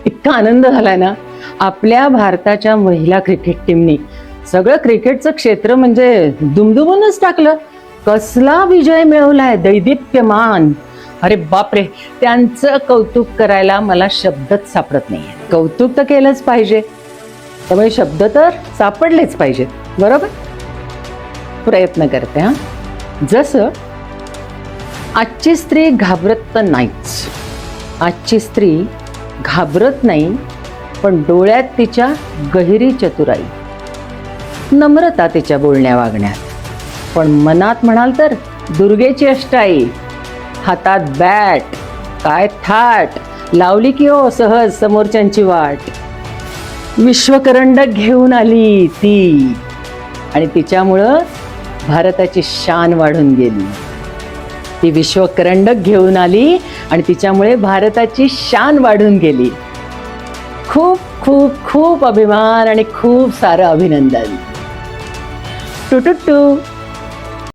इतका आनंद झालाय ना. आपल्या भारताच्या महिला क्रिकेट टीमने सगळं क्रिकेटचं क्षेत्र म्हणजे दुमदुमूनच टाकलं. कसला विजय मिळवलाय, दैदिप्यमान. अरे बापरे, त्यांचं कौतुक करायला मला शब्दच सापडत नाहीये. कौतुक तर केलंच पाहिजे, त्यामुळे शब्द तर सापडलेच पाहिजेत. बरोबर, प्रयत्न करते हा. जसं आजची स्त्री घाबरत तर नाहीच. आजची स्त्री घाबरत नाही, पण डोळ्यात तिच्या गहिरी चतुराई, नम्रता तिच्या बोलण्या वागण्यात. पण मनात म्हणाल तर दुर्गेची अष्टाई. हातात बॅट, काय थाट, लावली की हो सहज समोरच्यांची वाट. विश्वकरंडक घेऊन आली ती, आणि तिच्यामुळं भारताची शान वाढून गेली. ती विश्वकरंडक घेऊन आली आणि तिच्यामुळे भारताची शान वाढून गेली. खूप खूप खूप अभिमान आणि खूप सारं अभिनंदन. टू टू टू.